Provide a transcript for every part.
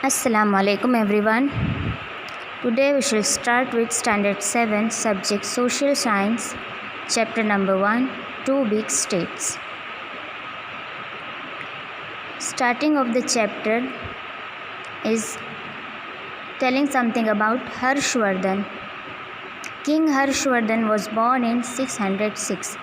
Assalamu alaikum everyone. Today we shall start with standard 7 subject social science chapter number 1 two big states. Starting of the chapter is telling something about Harshvardhan. King Harshvardhan was born in 606.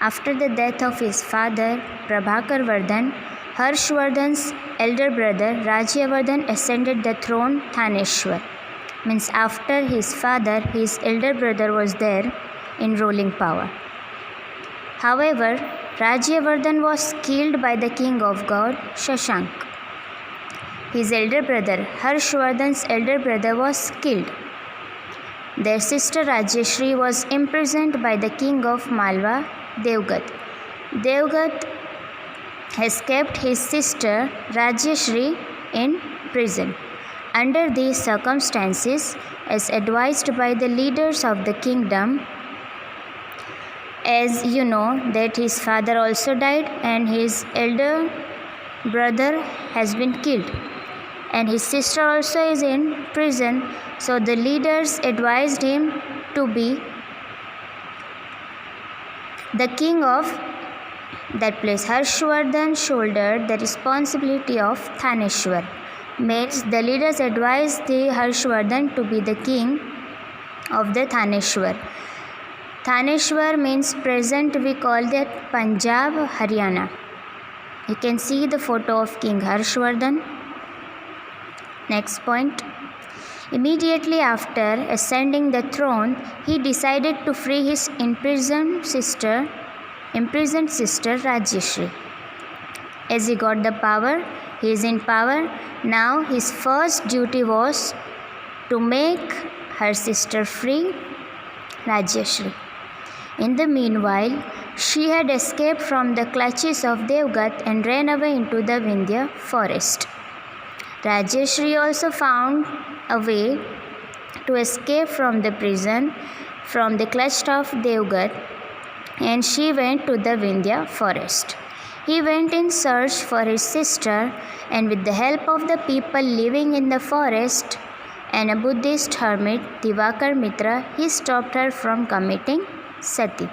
After the death of his father Prabhakarvardhan, Harshvardhan's elder brother Rajyavardhan ascended the throne Thaneshwar. Means after his father, his elder brother was there in ruling power. However, Rajyavardhan was killed by the king of God Shashank. His elder brother, Harshvardhan's elder brother, was killed. Their sister Rajyashri was imprisoned by the king of Malwa, Devgat. Devgat has kept his sister Rajyashri in prison. Under these circumstances, as advised by the leaders of the kingdom, as you know that his father also died and his elder brother has been killed and his sister also is in prison, so the leaders advised him to be the king of that place. Harshvardhan shouldered the responsibility of Thaneshwar. Means the leaders advised the Harshvardhan to be the king of the Thaneshwar. Thaneshwar means present we call that Punjab, Haryana. You can see the photo of King Harshvardhan. Next point. Immediately after ascending the throne, he decided to free his imprisoned sister Rajyashri. As he got the power, he is in power. Now his first duty was to make her sister free, Rajyashri. In the meanwhile, she had escaped from the clutches of Devgat and ran away into the Vindhya forest. Rajyashri also found a way to escape from the prison, from the clutch of Devgat, and she went to the Vindhya forest. He went in search for his sister, and with the help of the people living in the forest and a Buddhist hermit, Divakar Mitra, he stopped her from committing sati.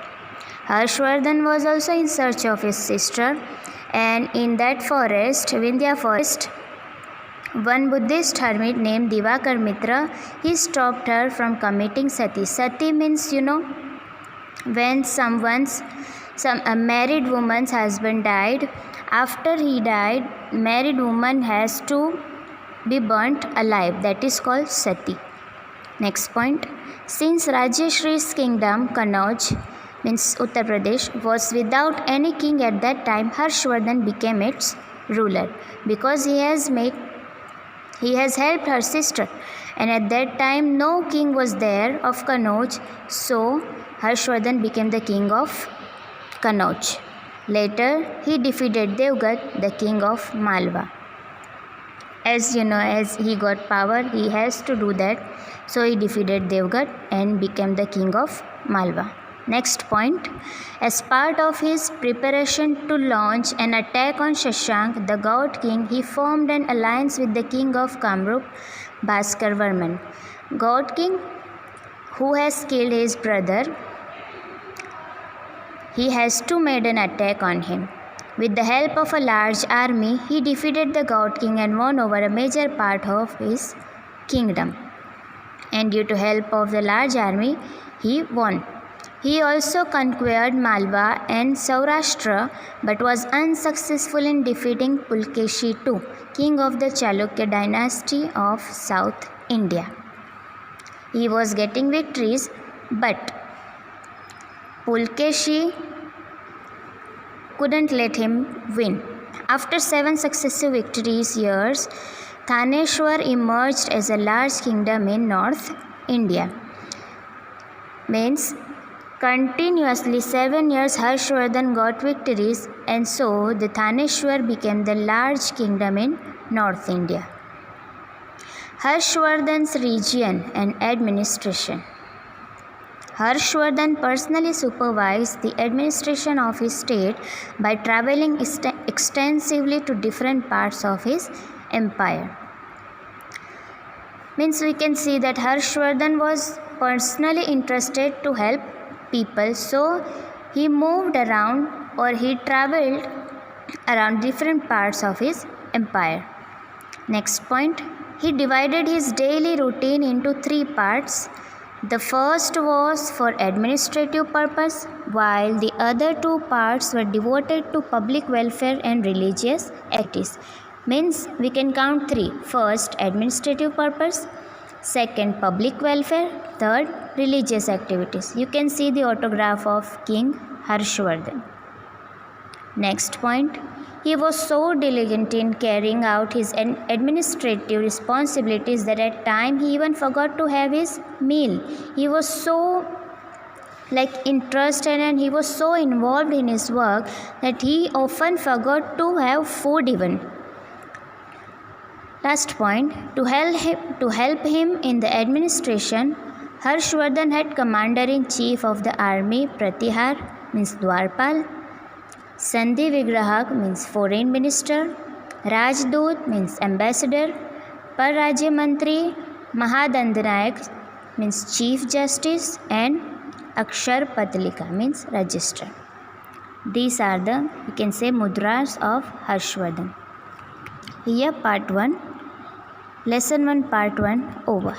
Harshvardhan was also in search of his sister, and in that forest, Vindhya forest, one Buddhist hermit named Divakar Mitra, he stopped her from committing sati. Sati means, when a married woman's husband died, after he died, married woman has to be burnt alive. That is called sati. Next point. Since Rajyashri's kingdom, Kanauj, means Uttar Pradesh, was without any king at that time, Harshvardhan became its ruler because he has helped her sister, and at that time no king was there of Kanauj, so Harshvardhan became the king of Kanauj. Later, he defeated Devgat, the king of Malwa. As you know, as he got power, he has to do that. So he defeated Devgat and became the king of Malwa. Next point. As part of his preparation to launch an attack on Shashank, the god king, he formed an alliance with the king of Kamrup, Bhaskar Varman. God king, who has killed his brother, he has to make an attack on him. With the help of a large army, he defeated the god king and won over a major part of his kingdom. And due to help of the large army, he won. He also conquered Malwa and Saurashtra, but was unsuccessful in defeating Pulkeshi II, king of the Chalukya dynasty of South India. He was getting victories, but Pulkeshi couldn't let him win. After 7 successive victories years, Thaneshwar emerged as a large kingdom in North India. Means continuously 7 years Harshvardhan got victories, and so the Thaneshwar became the large kingdom in North India. Harshvardhan's region and administration. Harshvardhan personally supervised the administration of his state by traveling extensively to different parts of his empire. Means we can see that Harshvardhan was personally interested to help people, so he moved around, or he traveled around different parts of his empire. Next point, he divided his daily routine into 3 parts. The first was for administrative purpose, while the other 2 parts were devoted to public welfare and religious activities. Means we can count 3. First, administrative purpose. Second, public welfare. Third, religious activities. You can see the autograph of King Harshvardhan. Next point, he was so diligent in carrying out his administrative responsibilities that at times he even forgot to have his meal. He was so interested, and he was so involved in his work that he often forgot to have food even. Last point, to help him in the administration, Harshvardhan had Commander-in-Chief of the army Pratihar, means Dwarpal, Sandhi Vigrahak, means Foreign Minister, Rajdoot, means Ambassador, Parrajya Mantri, Mahadandanayak, means Chief Justice, and Akshar Patalika, means Register. These are the, you can say, mudras of Harshvardhan. Here part 1, lesson 1 part 1 over.